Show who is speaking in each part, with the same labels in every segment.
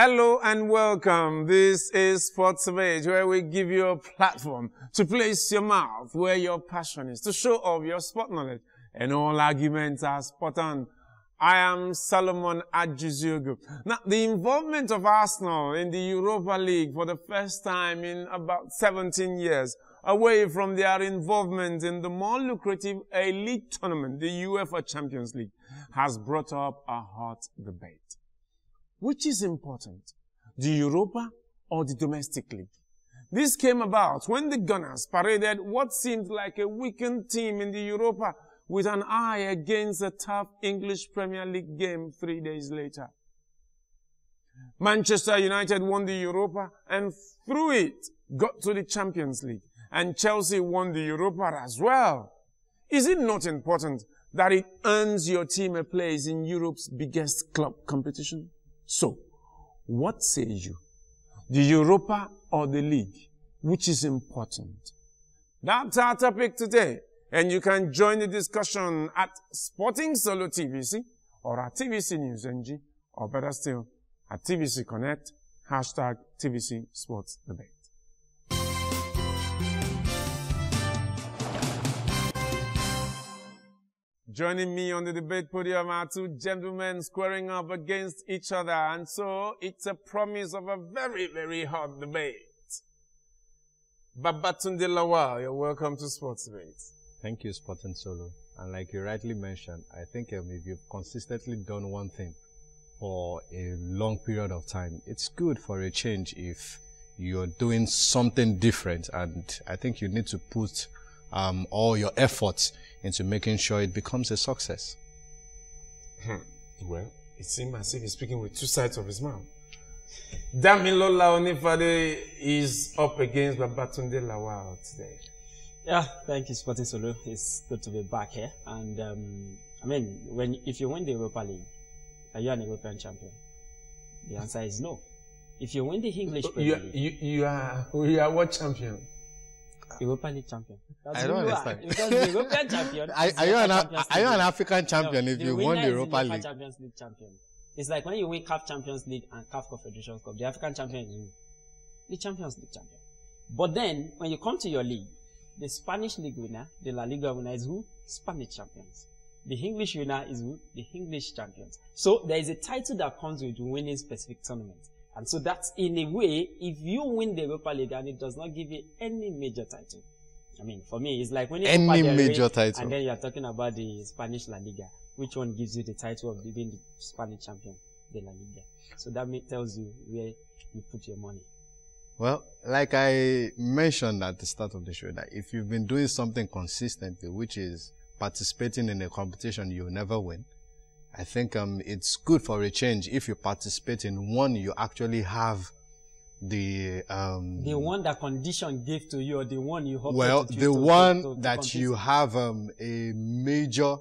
Speaker 1: Hello and welcome. This is Sports Page, where we give you a platform to place your mouth where your passion is, to show off your sport knowledge. And all arguments are spot on. I am Solomon Adjuzugu. Now, the involvement of Arsenal in the Europa League for the first time in about 17 years, away from their involvement in the more lucrative elite tournament, the UEFA Champions League, has brought up a hot debate. Which is important, the Europa or the domestic league? This came about when the Gunners paraded what seemed like a weakened team in the Europa with an eye against a tough English Premier League game 3 days later. Manchester United won the Europa and through it got to the Champions League, and Chelsea won the Europa as well. Is it not important that it earns your team a place in Europe's biggest club competition? So, what say you? The Europa or the league? Which is important? That's our topic today. And you can join the discussion at Sporting Solo TVC or at TVC News NG, or better still, at TVC Connect, hashtag TVC Sports Debate. Joining me on the debate podium are two gentlemen squaring up against each other, and so it's a promise of a very, very hot debate. Babatunde Lawal, you're welcome to Sports Debate.
Speaker 2: Thank you, Sporting Solo. And like you rightly mentioned, I think if you've consistently done one thing for a long period of time, it's good for a change if you're doing something different, and I think you need to put all your efforts into making sure it becomes a success.
Speaker 1: Well, it seems as if he's speaking with two sides of his mouth. Damilola Onifade is up against Babatunde Lawal today.
Speaker 3: Yeah, thank you, Sporting Solo. It's good to be back here. And I mean, if you win the Europa League, are you an European champion? The answer is no. If you win the English Premier League,
Speaker 1: you are what champion?
Speaker 3: Europa League champion. That's
Speaker 2: I don't understand.
Speaker 3: Because the European champion.
Speaker 2: Are you an African champion if you won the Europa League?
Speaker 3: Champions League champion. It's like when you win CAF Champions League and CAF Confederations Cup, the African champion is the Champions League champion. But then, when you come to your league, the Spanish league winner, the La Liga winner is who? Spanish champions. The English winner is who? The English champions. So there is a title that comes with winning specific tournaments. And so that's, in a way, if you win the Europa League and it does not give you any major title. I mean, for me, it's like when you
Speaker 2: any major title,
Speaker 3: and then you're talking about the Spanish La Liga. Which one gives you the title of being the Spanish champion? The La Liga. So that tells you where you put your money.
Speaker 2: Well, like I mentioned at the start of the show, that if you've been doing something consistently, which is participating in a competition you'll never win, I think it's good for a change if you participate in one you actually have the
Speaker 3: one that condition gave to you, or the one you hope
Speaker 2: that you have a major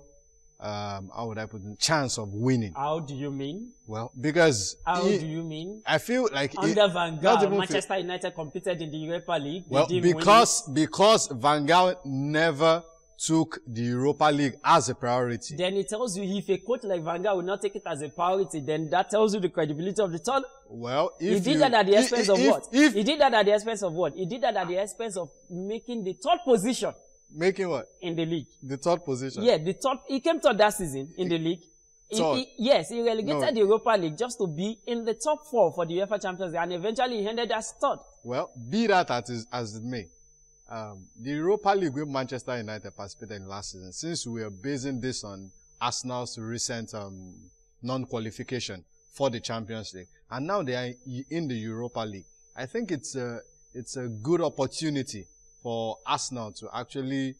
Speaker 2: how would I put it, chance of winning.
Speaker 3: How do you mean?
Speaker 2: Well, because
Speaker 3: how do you mean?
Speaker 2: I feel like
Speaker 3: under Van Gaal, Manchester United competed in the Europa League.
Speaker 2: Well, because Van Gaal never took the Europa League as a priority.
Speaker 3: Then it tells you if a coach like Van Gaal will not take it as a priority, then that tells you the credibility of the turn.
Speaker 2: Well,
Speaker 3: he did that at the expense of what? He did that at the expense of what? He did that at the expense of making the third position.
Speaker 2: Making what?
Speaker 3: In the league.
Speaker 2: The third position?
Speaker 3: Yeah, the third. He came third that season in the league. Yes, he relegated the Europa League just to be in the top 4 for the UEFA Champions League, and eventually he ended as third.
Speaker 2: Well, be that as it may, the Europa League with Manchester United participated in last season, since we are basing this on Arsenal's recent non-qualification for the Champions League, and now they are in the Europa League. I think it's a good opportunity for Arsenal to actually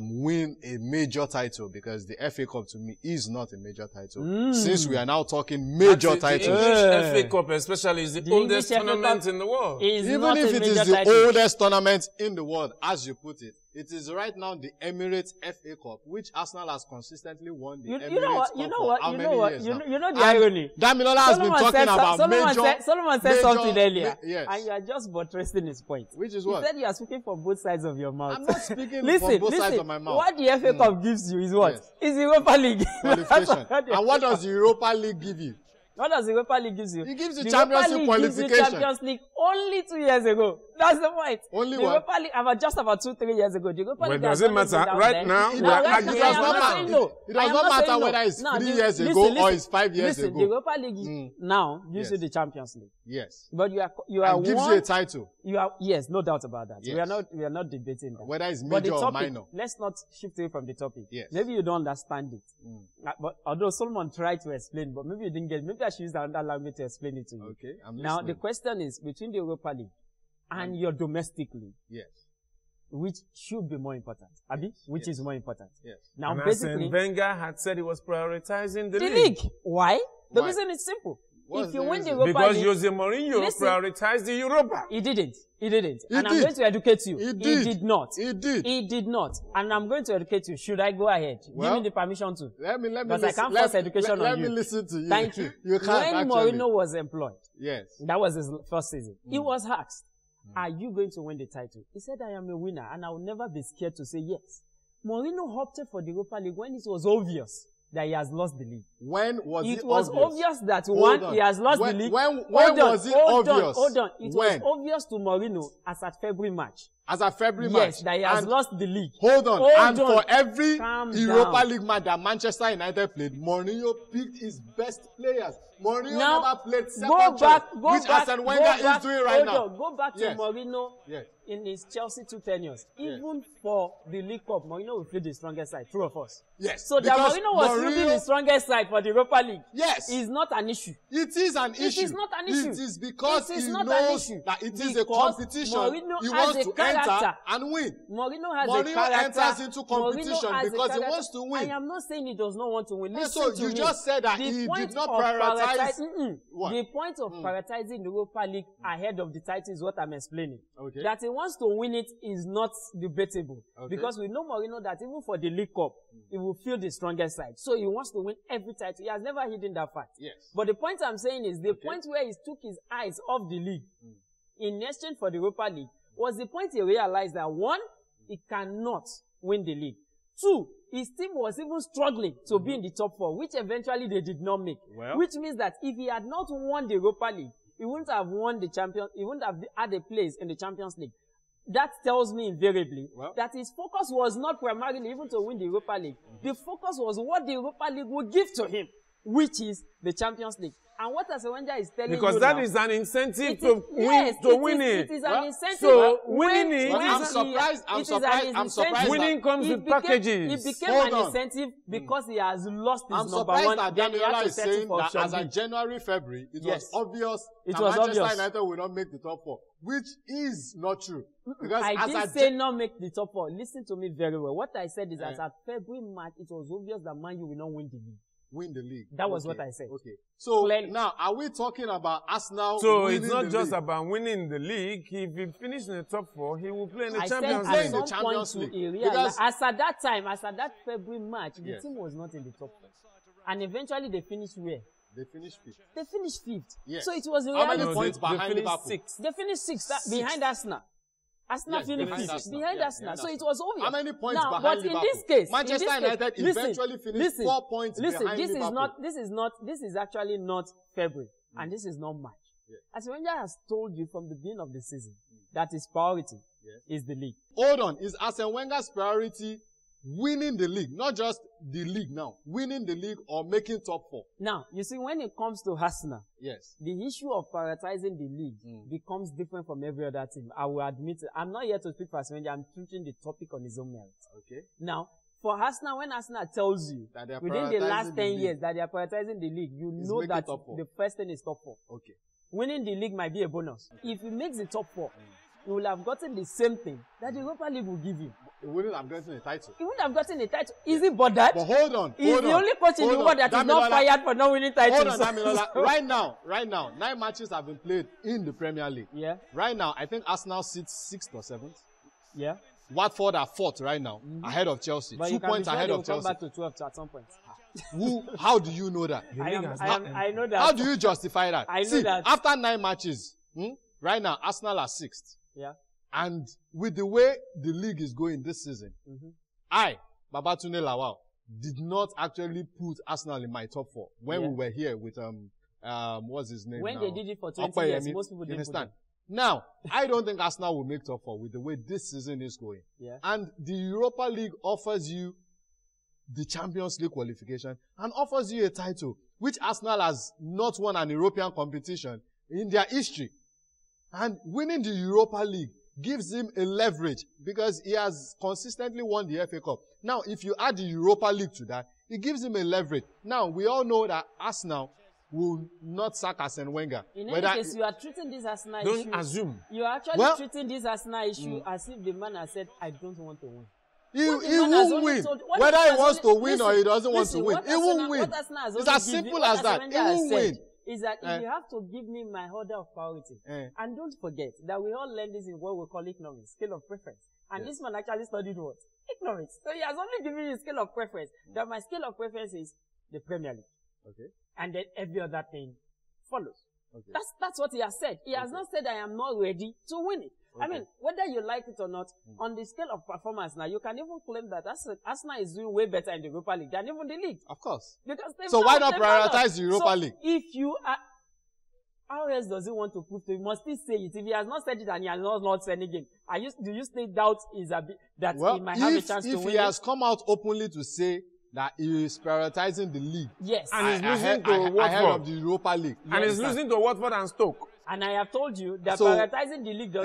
Speaker 2: win a major title, because the FA Cup to me is not a major title. Since we are now talking major titles.
Speaker 1: The English FA Cup especially is the oldest tournament in the world.
Speaker 2: Even if it is the oldest tournament in the world, as you put it, it is right now the Emirates FA Cup, which Arsenal has consistently won the Emirates Cup for how many years now?
Speaker 3: You know the irony.
Speaker 2: Damilola has been talking about major.
Speaker 3: Solomon said something earlier, and you are just buttressing his point.
Speaker 2: Which is what?
Speaker 3: He said you are speaking from both sides of your mouth.
Speaker 2: I'm not speaking from both sides of my mouth.
Speaker 3: What the FA Cup gives you is what?
Speaker 2: Yes.
Speaker 3: Is the Europa League.
Speaker 2: Qualification. And what does the Europa League give you?
Speaker 3: What does the Europa League give you?
Speaker 2: It gives you
Speaker 3: the
Speaker 2: Champions League
Speaker 3: Europa League gives you
Speaker 2: qualification.
Speaker 3: Champions League only 2 years ago. That's the point.
Speaker 2: Only
Speaker 3: the
Speaker 2: what?
Speaker 3: Europa League, about 2-3 years ago. The Europa
Speaker 1: Well,
Speaker 3: League
Speaker 1: does
Speaker 3: has
Speaker 1: it
Speaker 3: always
Speaker 1: matter?
Speaker 3: been down
Speaker 1: Right
Speaker 3: there.
Speaker 1: now,
Speaker 2: It
Speaker 1: we are
Speaker 2: does
Speaker 1: arguing
Speaker 2: not
Speaker 1: about
Speaker 2: matter.
Speaker 1: that.
Speaker 2: It does not matter whether it's 3 years ago or it's 5 years
Speaker 3: listen,
Speaker 2: ago.
Speaker 3: The Europa League now gives you
Speaker 2: Yes.
Speaker 3: the Champions League.
Speaker 2: Yes.
Speaker 3: But you are
Speaker 2: And gives you a title.
Speaker 3: yes, no doubt about that.
Speaker 2: Yes.
Speaker 3: We are not debating that.
Speaker 2: Whether it's
Speaker 3: But the
Speaker 2: major or
Speaker 3: topic,
Speaker 2: minor.
Speaker 3: let's not shift away from the topic.
Speaker 2: Yes.
Speaker 3: Maybe you don't understand it. But although Solomon tried to explain, but maybe you didn't get it. Maybe I should use another language to explain it to you.
Speaker 2: Okay, I'm listening.
Speaker 3: Now, the question is between the Europa League and your domestic league,
Speaker 2: Yes.
Speaker 3: which should be more important? Abi? Which is more important?
Speaker 2: Yes.
Speaker 3: Now,
Speaker 1: And
Speaker 3: basically,
Speaker 1: Arsene Wenger had said he was prioritizing the
Speaker 3: the
Speaker 1: league.
Speaker 3: league. Why? The
Speaker 2: Why?
Speaker 3: reason is simple.
Speaker 2: What's
Speaker 3: If you
Speaker 2: the
Speaker 3: win the
Speaker 2: reason?
Speaker 3: Europa
Speaker 1: Because
Speaker 3: League,
Speaker 1: Jose Mourinho
Speaker 3: Listen.
Speaker 1: prioritized the Europa.
Speaker 3: he didn't. He didn't.
Speaker 2: He
Speaker 3: And I'm
Speaker 2: did.
Speaker 3: going to educate you.
Speaker 2: He did.
Speaker 3: did not.
Speaker 2: He did.
Speaker 3: He did not. And I'm going to educate you. Should I go ahead?
Speaker 2: Well,
Speaker 3: Give me the permission to.
Speaker 2: Let me
Speaker 3: Because I
Speaker 2: listen.
Speaker 3: can't force education on
Speaker 2: let
Speaker 3: you.
Speaker 2: me listen to you.
Speaker 3: Thank you.
Speaker 2: You can't
Speaker 3: When
Speaker 2: actually.
Speaker 3: Mourinho was employed,
Speaker 2: Yes.
Speaker 3: that was his first season. He was asked, are you going to win the title? He said, I am a winner and I will never be scared to say yes. Mourinho opted for the Europa League when it was obvious that he has lost the league.
Speaker 2: When was
Speaker 3: It
Speaker 2: it
Speaker 3: was obvious that
Speaker 2: on.
Speaker 3: he has lost
Speaker 2: When-
Speaker 3: the league.
Speaker 2: when
Speaker 3: Hold on,
Speaker 2: was it
Speaker 3: hold
Speaker 2: obvious?
Speaker 3: Hold on. It
Speaker 2: When?
Speaker 3: was obvious to Mourinho as at February match.
Speaker 2: As a February
Speaker 3: Yes,
Speaker 2: match.
Speaker 3: that he has
Speaker 2: And
Speaker 3: lost the league.
Speaker 2: hold on.
Speaker 3: Hold
Speaker 2: And
Speaker 3: on.
Speaker 2: for every
Speaker 3: Calm
Speaker 2: Europa
Speaker 3: down.
Speaker 2: League match that Manchester United played, Mourinho picked his best players. Mourinho
Speaker 3: Now,
Speaker 2: never played second
Speaker 3: go back,
Speaker 2: choice,
Speaker 3: go
Speaker 2: which
Speaker 3: back,
Speaker 2: Arsene
Speaker 3: go
Speaker 2: Wenger
Speaker 3: back,
Speaker 2: is doing right
Speaker 3: hold
Speaker 2: now.
Speaker 3: on, go back to
Speaker 2: Yes.
Speaker 3: Mourinho
Speaker 2: Yes.
Speaker 3: in his Chelsea 2 tenures. Even for the League Cup, Mourinho will field the strongest side, true of us.
Speaker 2: Yes.
Speaker 3: So that
Speaker 2: because
Speaker 3: Mourinho was fielding the strongest side for the Europa League
Speaker 2: Yes.
Speaker 3: is not an issue.
Speaker 2: It is an
Speaker 3: It
Speaker 2: issue.
Speaker 3: is not an issue.
Speaker 2: It is because
Speaker 3: It is
Speaker 2: he
Speaker 3: not an
Speaker 2: knows
Speaker 3: issue.
Speaker 2: that it is a
Speaker 3: Because
Speaker 2: competition.
Speaker 3: Mourinho
Speaker 2: He
Speaker 3: has
Speaker 2: wants
Speaker 3: a
Speaker 2: to
Speaker 3: character.
Speaker 2: enter and win.
Speaker 3: Mourinho has a
Speaker 2: Mourinho
Speaker 3: character.
Speaker 2: enters into competition
Speaker 3: Mourinho has a
Speaker 2: because he
Speaker 3: character.
Speaker 2: wants to win.
Speaker 3: I am not saying he does not want to win.
Speaker 2: Yeah,
Speaker 3: Listen
Speaker 2: so
Speaker 3: to
Speaker 2: you
Speaker 3: me.
Speaker 2: just said that
Speaker 3: The
Speaker 2: he
Speaker 3: point
Speaker 2: did not
Speaker 3: of
Speaker 2: prioritize. What?
Speaker 3: The point of prioritizing the Europa League ahead of the title is what I'm explaining.
Speaker 2: Okay.
Speaker 3: That he wants to win it is not debatable.
Speaker 2: Okay.
Speaker 3: Because we know Mourinho that even for the League Cup, he will field the strongest side. So he wants to win every title. He has never hidden that fact.
Speaker 2: Yes.
Speaker 3: But the point I'm saying is the point where he took his eyes off the league in exchange for the Europa League was the point he realized that one, he cannot win the league. Two, his team was even struggling to be in the top 4, which eventually they did not make.
Speaker 2: Well.
Speaker 3: Which means that if he had not won the Europa League, he wouldn't have won the champion. He wouldn't have had a place in the Champions League. That tells me invariably that his focus was not primarily even to win the Europa League. The focus was what the Europa League would give to him, which is the Champions League. And what Arsene Wenger is telling
Speaker 1: Because
Speaker 3: you
Speaker 1: that
Speaker 3: now,
Speaker 1: is an incentive
Speaker 3: it
Speaker 1: to
Speaker 3: is-
Speaker 1: win,
Speaker 3: yes,
Speaker 1: to win it.
Speaker 3: It is an incentive.
Speaker 1: So
Speaker 3: When-
Speaker 1: winning it,
Speaker 3: when
Speaker 2: I'm
Speaker 3: he-
Speaker 2: surprised- I'm
Speaker 3: it is
Speaker 2: surprised-
Speaker 3: an
Speaker 2: I'm surprised
Speaker 3: incentive.
Speaker 1: winning comes
Speaker 3: It
Speaker 1: with
Speaker 3: became-
Speaker 1: packages.
Speaker 3: It became
Speaker 2: Hold
Speaker 3: an
Speaker 2: on.
Speaker 3: incentive because he has lost his
Speaker 2: I'm
Speaker 3: number
Speaker 2: surprised
Speaker 3: one.
Speaker 2: that
Speaker 3: Then he had
Speaker 2: Daniela
Speaker 3: to
Speaker 2: is
Speaker 3: settle
Speaker 2: saying
Speaker 3: for
Speaker 2: that as
Speaker 3: Champions
Speaker 2: of
Speaker 3: League.
Speaker 2: January, February, it
Speaker 3: Yes.
Speaker 2: was obvious
Speaker 3: It
Speaker 2: that
Speaker 3: was
Speaker 2: Manchester
Speaker 3: obvious.
Speaker 2: United will not make the top 4, which is not true. Because
Speaker 3: I
Speaker 2: as
Speaker 3: didn't
Speaker 2: a
Speaker 3: say not make the top 4. Listen to me very well. What I said is that
Speaker 2: Eh.
Speaker 3: at February match, it was obvious that Man U will not win the league.
Speaker 2: win the league.
Speaker 3: That was
Speaker 2: Okay,
Speaker 3: what I said.
Speaker 2: Okay. So
Speaker 3: Clearly.
Speaker 2: now, are we talking about Arsenal
Speaker 1: So
Speaker 2: winning
Speaker 1: it's not
Speaker 2: the
Speaker 1: just
Speaker 2: league?
Speaker 1: about winning the league. If he finishes in the top 4, he will play in the
Speaker 3: I said
Speaker 1: Champions
Speaker 3: at
Speaker 2: League.
Speaker 3: some
Speaker 2: The Champions
Speaker 3: point
Speaker 2: League.
Speaker 3: he realized,
Speaker 2: Because-
Speaker 3: as at that time, as at that February match, the
Speaker 2: Yes.
Speaker 3: team was not in the top 4. And eventually they finished where?
Speaker 2: They finished 5th.
Speaker 3: They finished 5th.
Speaker 2: Yes.
Speaker 3: So it was
Speaker 2: How many
Speaker 3: reality.
Speaker 2: points
Speaker 1: they
Speaker 2: behind
Speaker 1: finished
Speaker 2: Liverpool?
Speaker 1: 6th.
Speaker 3: They finished 6th, behind Arsenal. Arsenal
Speaker 2: Yes,
Speaker 3: finished
Speaker 2: behind
Speaker 3: 5th.
Speaker 2: Arsenal.
Speaker 3: Behind
Speaker 2: Yeah,
Speaker 3: Arsenal.
Speaker 2: behind
Speaker 3: So it
Speaker 2: Arsenal.
Speaker 3: was obvious.
Speaker 2: How many points
Speaker 3: now,
Speaker 2: behind
Speaker 3: but
Speaker 2: Liverpool?
Speaker 3: in this case,
Speaker 2: Manchester United eventually finished 4 points
Speaker 3: listen,
Speaker 2: behind
Speaker 3: this
Speaker 2: Liverpool.
Speaker 3: this is actually not February. And this is not March.
Speaker 2: Yes.
Speaker 3: As Wenger has told you from the beginning of the season, that his priority is the league.
Speaker 2: Hold on. Is Arsene Wenger's priority winning the league? Not just the league now. Winning the league or making top 4?
Speaker 3: Now, you see, when it comes to Arsenal,
Speaker 2: Yes.
Speaker 3: the issue of prioritizing the league becomes different from every other team. I will admit it. I'm not here to speak for Arsene Wenger. I'm treating the topic on his own merit.
Speaker 2: Okay.
Speaker 3: Now, for Arsenal, when Arsenal tells you
Speaker 2: That they are
Speaker 3: within the last
Speaker 2: prioritizing
Speaker 3: 10
Speaker 2: the
Speaker 3: years
Speaker 2: league.
Speaker 3: that they are prioritizing the league, you
Speaker 2: It's
Speaker 3: know
Speaker 2: making
Speaker 3: that
Speaker 2: top 4.
Speaker 3: the first thing is top 4.
Speaker 2: Okay.
Speaker 3: Winning the league might be a bonus. If he makes the top 4, he will have gotten the same thing that the Europa League will give you.
Speaker 2: He wouldn't have gotten a title.
Speaker 3: He wouldn't have gotten a title. Is he bothered?
Speaker 2: But hold on.
Speaker 3: He's
Speaker 2: hold
Speaker 3: the
Speaker 2: on,
Speaker 3: only coach in the
Speaker 2: hold
Speaker 3: world
Speaker 2: on.
Speaker 3: that is not
Speaker 2: Damilola,
Speaker 3: fired for not winning titles.
Speaker 2: Hold on, Damilola. Right now, 9 matches have been played in the Premier League.
Speaker 3: Yeah,
Speaker 2: Right now, I think Arsenal sits 6th or 7th.
Speaker 3: yeah.
Speaker 2: Watford are 4th right now, ahead of Chelsea.
Speaker 3: But
Speaker 2: 2
Speaker 3: you can be
Speaker 2: points
Speaker 3: sure
Speaker 2: ahead
Speaker 3: they
Speaker 2: of
Speaker 3: will come
Speaker 2: Chelsea.
Speaker 3: back to 12th at some point.
Speaker 2: How do you know that?
Speaker 3: I know that.
Speaker 2: How do you justify that?
Speaker 3: I know
Speaker 2: See,
Speaker 3: that.
Speaker 2: after 9 matches, right now, Arsenal are 6th.
Speaker 3: Yeah.
Speaker 2: And with the way the league is going this season, I, Babatunde Lawal, did not actually put Arsenal in my top 4 when we were here with what's his name
Speaker 3: When
Speaker 2: now?
Speaker 3: they did it for 20 years, most people didn't
Speaker 2: understand.
Speaker 3: put
Speaker 2: Now, I don't think Arsenal will make top 4 with the way this season is going.
Speaker 3: Yeah.
Speaker 2: And the Europa League offers you the Champions League qualification and offers you a title, which Arsenal has not won an European competition in their history. And winning the Europa League gives him a leverage because he has consistently won the FA Cup. Now, if you add the Europa League to that, it gives him a leverage. Now, we all know that Arsenal will not sack Arsene Wenger.
Speaker 3: In any case, you are treating this Arsenal issue.
Speaker 1: Don't assume.
Speaker 3: You are actually treating this Arsenal issue as if the man has said, I don't want to win.
Speaker 2: He won't win. Whether he wants to win or he doesn't want to win. He won't win. It's as simple as that. He won't win.
Speaker 3: Is that if you have to give me my order of priority, and don't forget that we all learn this in what we call economics, scale of preference. And this man actually studied what? Economics. So he has only given you a scale of preference. That my scale of preference is the Premier League.
Speaker 2: Okay.
Speaker 3: And then every other thing follows.
Speaker 2: Okay.
Speaker 3: That's what he has said. He has not said I am not ready to win it. Okay. I mean, whether you like it or not, on the scale of performance now, you can even claim that Arsenal is doing way better in the Europa League than even the league.
Speaker 2: Of course.
Speaker 3: Because
Speaker 2: so why not prioritize the Europa League?
Speaker 3: If you are, how else does he want to prove to you? Must he say it? If he has not said it and he has not lost any game, do you still doubt that he might have a chance to win?
Speaker 2: If he has come out openly to say that he is prioritizing the league.
Speaker 3: Yes.
Speaker 1: And he's losing to Watford.
Speaker 2: Ahead of the Europa League.
Speaker 1: And he's losing to Watford and Stoke.
Speaker 3: And I have told you that prioritizing the league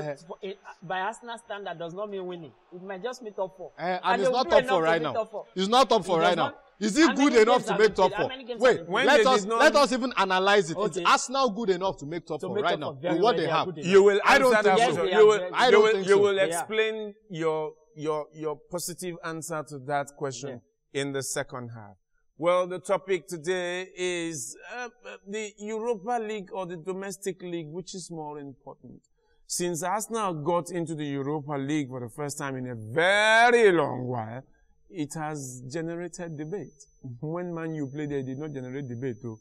Speaker 3: by Arsenal standard does not mean winning. It might just mean top 4.
Speaker 2: And it's not top 4 right now. It's not top 4 right now. Is he good enough to make top 4? Wait, let us even analyze it. Okay. Is Arsenal good enough to make top 4 right now? With what they have?
Speaker 1: You will answer that question. You will explain your positive answer to that question in the second half. Well, the topic today is the Europa League or the domestic league, which is more important. Since Arsenal got into the Europa League for the first time in a very long while, it has generated debate. When Man U played, they did not generate debate, though.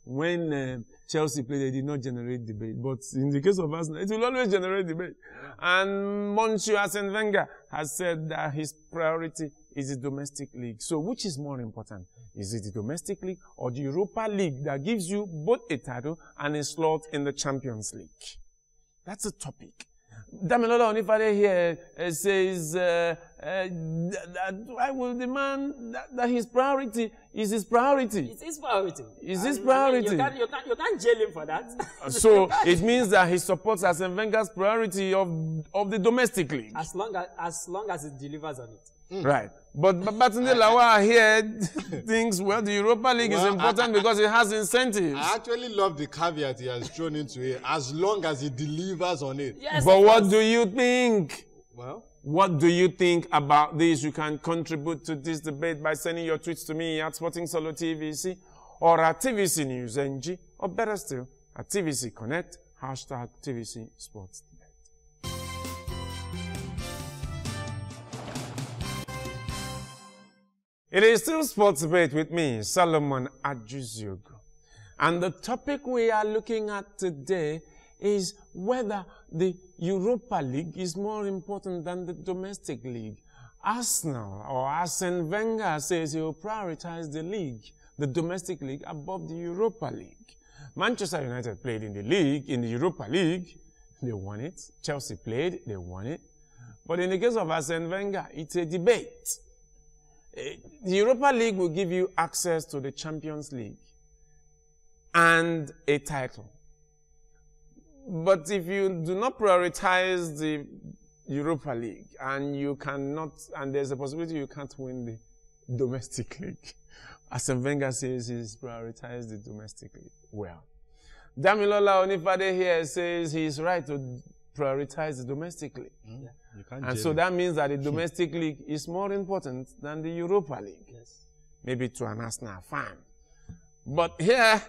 Speaker 1: When Chelsea played, they did not generate debate. But in the case of Arsenal, it will always generate debate. And Monsieur Arsene Wenger has said that his priority is the domestic league. So which is more important? Is it the domestic league or the Europa League that gives you both a title and a slot in the Champions League? That's a topic. Damilola Onifade here says I will demand that his priority is his priority.
Speaker 3: It's his priority.
Speaker 1: Is his priority.
Speaker 3: You can't jail him for that.
Speaker 1: So it means that he supports Arsene Wenger's priority of the domestic league.
Speaker 3: As long as it delivers on it.
Speaker 1: Right. But Babatunde Lawal here thinks, well, the Europa League is important because it has incentives.
Speaker 2: I actually love the caveat he has thrown into it, as long as he delivers on it.
Speaker 3: Yes,
Speaker 1: but what do you think?
Speaker 2: Well,
Speaker 1: what do you think about this? You can contribute to this debate by sending your tweets to me at Sporting Solo TVC or at TVC News NG, or better still, at TVC Connect, #TVC Sports. It is still Sports Debate with me, Solomon Adjuziogo. And the topic we are looking at today is whether the Europa League is more important than the domestic league. Arsenal or Arsene Wenger says he will prioritize the league, the domestic league, above the Europa League. Manchester United played in the league, in the Europa League. They won it. Chelsea played, they won it. But in the case of Arsene Wenger, it's a debate. The Europa League will give you access to the Champions League and a title. But if you do not prioritize the Europa League and there's a possibility you can't win the domestic league, Arsene Wenger says he's prioritized the domestic league. Well, Damilola Onifade here says he's right to prioritize the domestic league.
Speaker 2: Yeah.
Speaker 1: And so that means that the domestic league is more important than the Europa League.
Speaker 3: Yes.
Speaker 1: Maybe to an Arsenal fan. But here,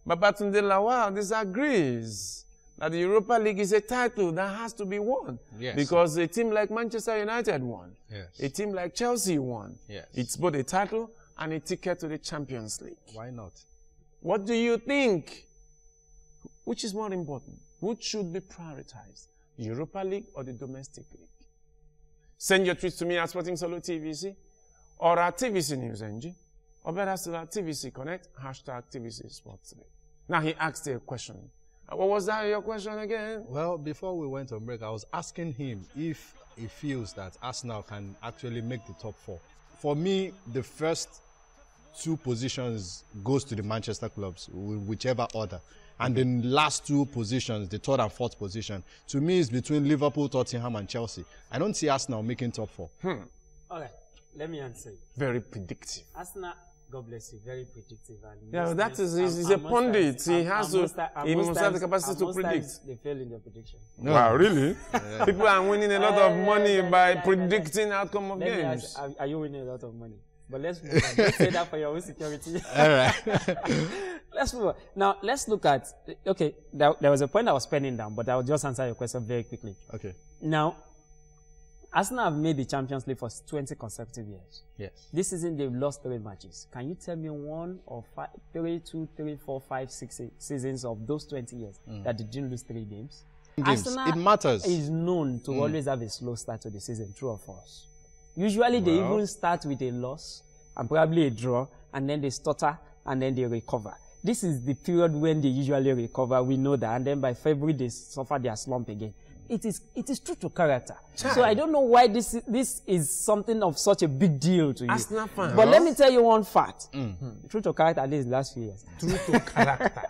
Speaker 1: Babatunde Lawal disagrees that the Europa League is a title that has to be won.
Speaker 2: Yes.
Speaker 1: Because a team like Manchester United won.
Speaker 2: Yes.
Speaker 1: A team like Chelsea won.
Speaker 2: Yes.
Speaker 1: It's both a title and a ticket to the Champions League.
Speaker 2: Why not?
Speaker 1: What do you think? Which is more important? Which should be prioritized? The Europa League or the domestic league? Send your tweets to me at Sporting Solo TVC or at TVC News NG, or better still at TVC Connect, #TVC Sports. Now he asked you a question. What was that your question again?
Speaker 2: Well, before we went on break, I was asking him if he feels that Arsenal can actually make the top 4. For me, the first 2 positions goes to the Manchester clubs, whichever order. And the last 2 positions, the 3rd and 4th position, to me is between Liverpool, Tottenham and Chelsea. I don't see Arsenal making top 4.
Speaker 3: All right, let me answer.
Speaker 1: Very predictive.
Speaker 3: Arsenal, God bless you, very predictive. And
Speaker 1: Yeah, that is, he's a pundit. He has to, he must have the capacity to predict.
Speaker 3: They fail in their prediction.
Speaker 2: No.
Speaker 1: Wow, really? People are winning a lot of money by predicting outcome of
Speaker 3: Let me
Speaker 1: games.
Speaker 3: ask, are you winning a lot of money? But let's move on. Don't say that for your own security.
Speaker 2: All right.
Speaker 3: Let's move on. Now, let's look at, okay, there was a point I was penning down, but I'll just answer your question very quickly.
Speaker 2: Okay.
Speaker 3: Now, Arsenal have made the Champions League for 20 consecutive years.
Speaker 2: Yes.
Speaker 3: This season, they've lost 3 matches. Can you tell me 1 or 5, 3, 2, 3, 4, 5, 6 seasons of those 20 years that they didn't lose 3 games? Arsenal
Speaker 2: it matters.
Speaker 3: is known to always have a slow start to the season, true or false? Usually, they even start with a loss and probably a draw, and then they stutter, and then they recover. This is the period when they usually recover. We know that. And then by February, they suffer their slump again. It is true to character. So I don't know why this is something of such a big deal to you.
Speaker 1: Arsenal fans.
Speaker 3: But let me tell you one fact. True to character, at least the last few years.
Speaker 1: True to character.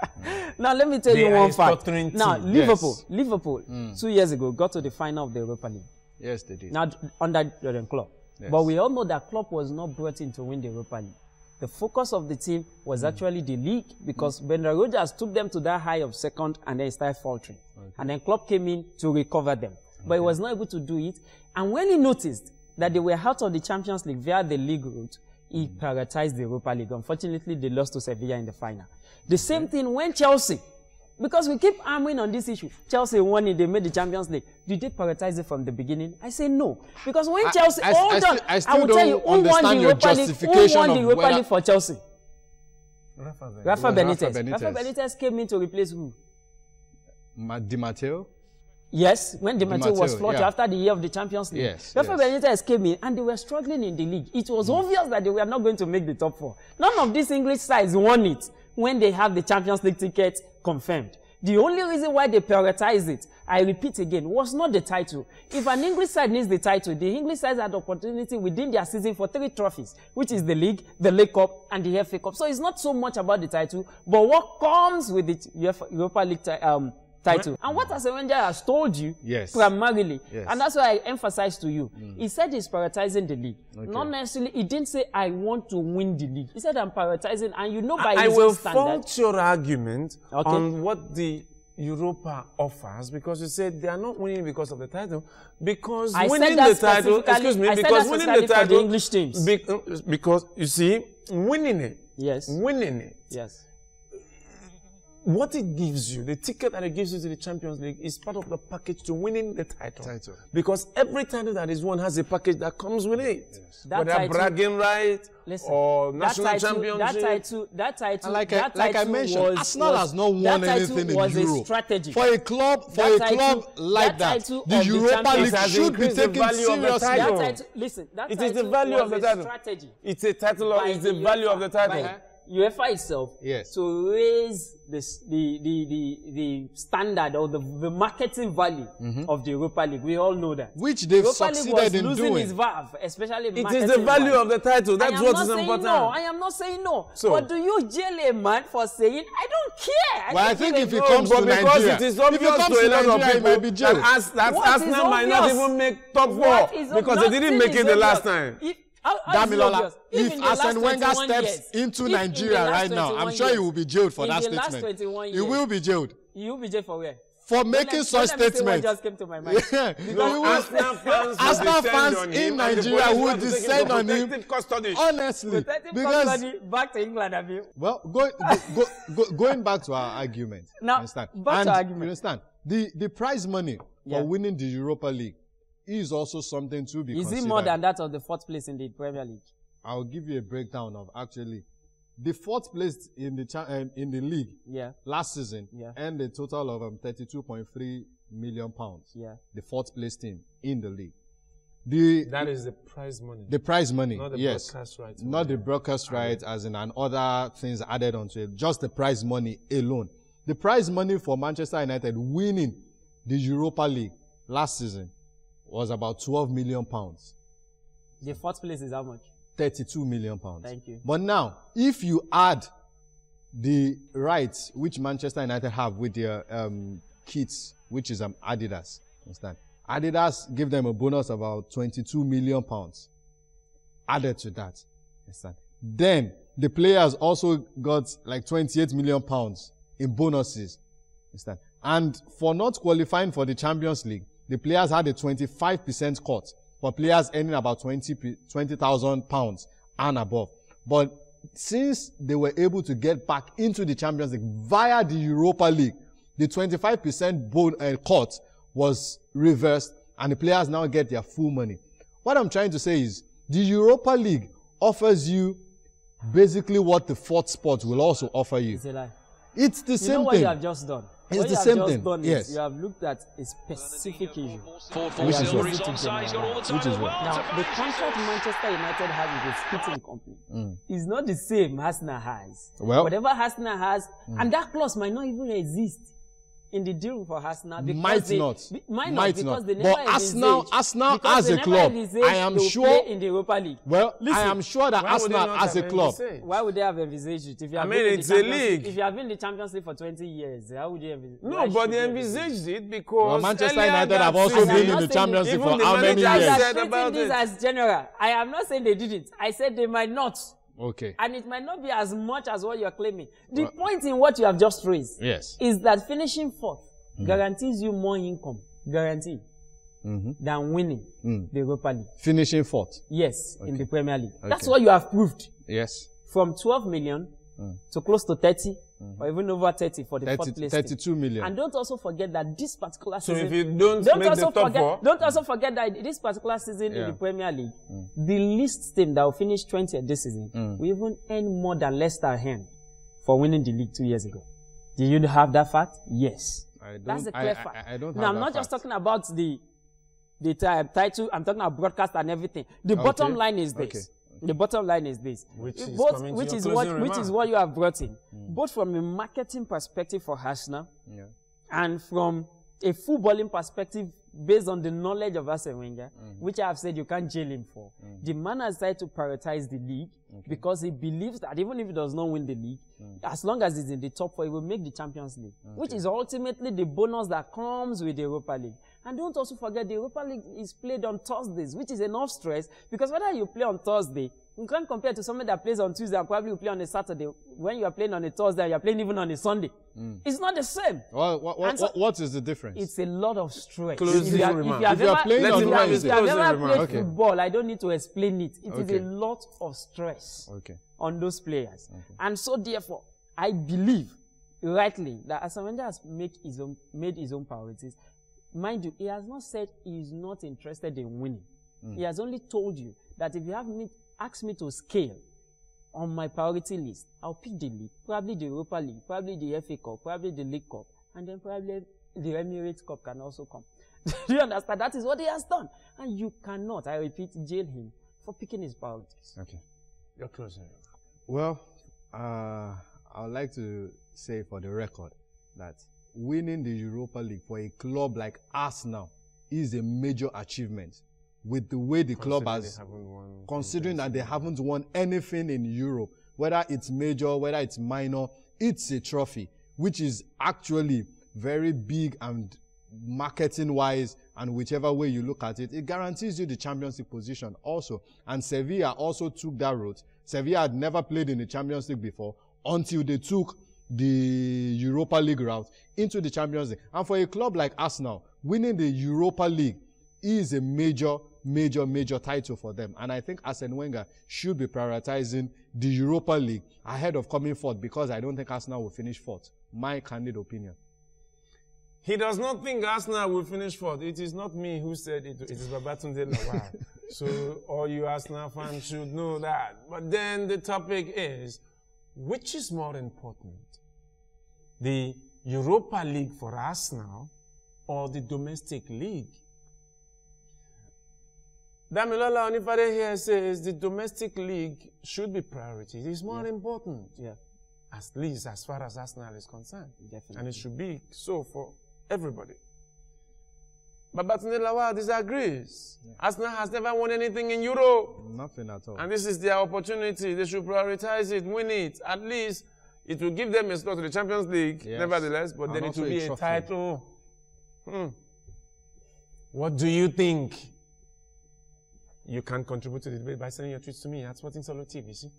Speaker 3: Now, let me tell you one fact. Now,
Speaker 1: Liverpool,
Speaker 3: Liverpool 2 years ago, got to the final of the Europa League.
Speaker 2: Yes, they did.
Speaker 3: Now, under Jurgen Klopp.
Speaker 2: Yes.
Speaker 3: But we all know that Klopp was not brought in to win the Europa League. The focus of the team was actually the league, because Brendan Rodgers took them to that high of 2nd and then started faltering. Okay. And then Klopp came in to recover them. But he was not able to do it. And when he noticed that they were out of the Champions League via the league route, he prioritized the Europa League. Unfortunately, they lost to Sevilla in the final. The same thing when Chelsea, because we keep hammering on this issue. Chelsea won it, they made the Champions League. Did they prioritize it from the beginning? I say no. Because when Chelsea, I will tell you, who won the Europa League for Chelsea? Rafa Benitez. Rafa Benitez came in to replace who?
Speaker 2: Di Matteo?
Speaker 3: Yes, when Di Matteo was floated after the year of the Champions League.
Speaker 2: Yes,
Speaker 3: Rafa Benitez came in and they were struggling in the league. It was obvious that they were not going to make the top 4. None of these English sides won it when they have the Champions League ticket confirmed. The only reason why they prioritized it, I repeat again, was not the title. If an English side needs the title, the English side had the opportunity within their season for 3 trophies, which is the League, the League Cup, and the FA Cup. So it's not so much about the title, but what comes with the Europa League title. And what Arsene Wenger has told you, primarily, and that's why I emphasize to you, he said he's prioritizing the league. Not necessarily, he didn't say, I want to win the league. He said, I'm prioritizing, and you know by his own standard. I will fault
Speaker 1: your argument on what the Europa offers, because you said they are not winning because of the title, because winning the title, excuse me, because winning the title,
Speaker 3: for the English teams.
Speaker 1: Because, you see, winning it, what it gives you, the ticket that it gives you to the Champions League is part of the package to winning the title. Because every title that is won has a package that comes with it. Yes. Whether bragging right or national championship.
Speaker 2: That title, like I mentioned, Arsenal has not won anything in Europe.
Speaker 3: Strategy.
Speaker 2: For a club like that, the Europa League should be taken seriously.
Speaker 3: Listen,
Speaker 1: it is the value of the title. It's a title of, it's the value of the title.
Speaker 3: UEFA itself to raise the standard or the marketing value of the Europa League. We all know that.
Speaker 2: Which they've succeeded in doing.
Speaker 3: Losing its valve, especially
Speaker 1: it is the value of the title. That's what is important.
Speaker 3: I am not saying no. So, but do you jail a man for saying, I don't care?
Speaker 2: Well, I think if he comes to Nigeria,
Speaker 1: it is obvious to a lot of people that Arsenal might not even make top 4 because they didn't make it the last time.
Speaker 2: Damilola, if Arsene Wenger steps into Nigeria right now, I'm sure he will be jailed for that statement. He will be jailed.
Speaker 3: He will be jailed for where?
Speaker 2: For making such statements.
Speaker 3: What just came to my mind.
Speaker 2: Arsenal fans in Nigeria will descend on him. Honestly.
Speaker 3: Because back to England, have you?
Speaker 2: Well, going back to our argument.
Speaker 3: Now, back to argument.
Speaker 2: You understand? The prize money for winning the Europa League is also something to be considered.
Speaker 3: Is it more than that of the 4th place in the Premier League?
Speaker 2: I'll give you a breakdown of actually the 4th place in the league last season earned a total of £32.3 million. The 4th place team in the league.
Speaker 1: That is the prize money.
Speaker 2: The prize money,
Speaker 1: not the
Speaker 2: yes.
Speaker 1: broadcast rights.
Speaker 2: Not the broadcast rights as in and other things added onto it. Just the prize money alone. The prize money for Manchester United winning the Europa League last season was about £12 million.
Speaker 3: The fourth place is how much?
Speaker 2: £32 million.
Speaker 3: Thank you.
Speaker 2: But now, if you add the rights which Manchester United have with their kits, which is Adidas, understand? Adidas give them a bonus of about £22 million added to that. Understand? Then the players also got like £28 million in bonuses. Understand? And for not qualifying for the Champions League, the players had a 25% cut for players earning about £20,000 and above. But since they were able to get back into the Champions League via the Europa League, the 25% cut was reversed and the players now get their full money. What I'm trying to say is the Europa League offers you basically what the fourth spot will also offer you.
Speaker 3: It's a lie.
Speaker 2: It's the same
Speaker 3: You know what
Speaker 2: thing.
Speaker 3: you have just done?
Speaker 2: It's
Speaker 3: what
Speaker 2: the
Speaker 3: you
Speaker 2: same
Speaker 3: have just
Speaker 2: thing.
Speaker 3: Done
Speaker 2: Yes.
Speaker 3: is you have looked at a specific issue.
Speaker 2: Which is what? Which is what?
Speaker 3: Now, the contract Manchester United has with its kitting company is not the same Arsenal has.
Speaker 2: Well,
Speaker 3: whatever Arsenal has, and that clause might not even exist in the deal for Arsenal.
Speaker 2: Might not.
Speaker 3: Might not, because they never
Speaker 2: But Arsenal as a club, I am sure.
Speaker 3: In the Europa League.
Speaker 2: Well,
Speaker 3: listen,
Speaker 2: I am sure that Arsenal as a club.
Speaker 3: Why would they have envisaged it? If you have
Speaker 1: it's a league.
Speaker 3: If you have been in the Champions League for 20 years, how would you envisage?
Speaker 1: No, but they envisaged it because
Speaker 2: well, Manchester United have also been in the Champions League for how many years?
Speaker 3: I am treating this as general. I am not saying they didn't. I said they might not.
Speaker 2: Okay.
Speaker 3: And it might not be as much as what you're claiming. The point in what you have just raised is that finishing fourth guarantees you more income, than winning the Europa League.
Speaker 2: Finishing fourth?
Speaker 3: Yes, in the Premier League. Okay. That's what you have proved.
Speaker 2: Yes.
Speaker 3: From 12 million to close to 30, or even over 30 for the fourth place.
Speaker 2: 32 million.
Speaker 3: And don't also forget that this particular season...
Speaker 1: So if you don't make the top four...
Speaker 3: Don't also forget that this particular season in the Premier League, the least team that will finish 20th this season will even earn more than Leicester earned for winning the league 2 years ago. Do you have that fact? Yes. That's the clear fact.
Speaker 2: I don't have
Speaker 3: now, I'm not just talking about the title. I'm talking about broadcast and everything. The bottom line is this. Okay. The bottom line is this. Which is what you have brought in. Both from a marketing perspective for Arsenal and from a footballing perspective based on the knowledge of Arsene Wenger, which I have said you can't jail him for. The man has decided to prioritize the league because he believes that even if he does not win the league, as long as he's in the top four, he will make the Champions League, which is ultimately the bonus that comes with the Europa League. And don't also forget the Europa League is played on Thursdays, which is enough stress because whether you play on Thursday, you can't compare to somebody that plays on Tuesday and probably will play on a Saturday. When you are playing on a Thursday, you are playing even on a Sunday. It's not the same.
Speaker 2: Well, what is the difference?
Speaker 3: It's a lot of stress.
Speaker 2: If you are playing on Wednesday,
Speaker 3: if you have never played football, I don't need to explain it. It is a lot of stress on those players. And so therefore, I believe rightly that Arsene Wenger has made his own priorities. Mind you, he has not said he is not interested in winning. He has only told you that if you have asked me to scale on my priority list, I'll pick the league, probably the Europa League, probably the FA Cup, probably the League Cup, and then probably the Emirates Cup can also come. Do you understand? That is what he has done. And you cannot, I repeat, jail him for picking his priorities.
Speaker 2: Okay.
Speaker 1: You're closing.
Speaker 2: Well, I would like to say for the record that winning the Europa League for a club like Arsenal is a major achievement. With the way the club has, considering that they haven't won anything in Europe, whether it's major, whether it's minor, it's a trophy, which is actually very big and marketing-wise, and whichever way you look at it, it guarantees you the Champions League position also. And Sevilla also took that route. Sevilla had never played in the Champions League before until they took the Europa League route into the Champions League. And for a club like Arsenal, winning the Europa League is a major title for them. And I think Arsene Wenger should be prioritizing the Europa League ahead of coming fourth, because I don't think Arsenal will finish fourth. My candid opinion.
Speaker 1: He does not think Arsenal will finish fourth. It is not me who said it. It is Babatunde Lawal. So all you Arsenal fans should know that. But then the topic is, which is more important? The Europa League for Arsenal or the domestic league? Damilola Onifade here says the domestic league should be priority. It's more important.
Speaker 3: Yeah.
Speaker 1: At least as far as Arsenal is concerned.
Speaker 3: Definitely.
Speaker 1: And it should be so for everybody. But Babatunde Lawal disagrees. Yeah. Arsenal has never won anything in Europe.
Speaker 2: Nothing at all.
Speaker 1: And this is their opportunity. They should prioritize it, win it. At least it will give them a slot to the Champions League, nevertheless, but then it will be a title. What do you think? You can contribute to the debate by sending your tweets to me at Sporting Solo TVC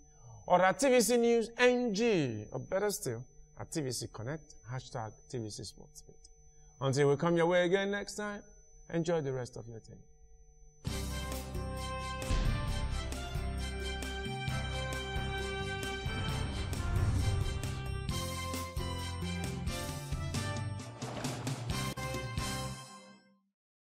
Speaker 1: or at TVC News NG, or better still, at TVC Connect, #TVC Sports. Until we come your way again next time, enjoy the rest of your day.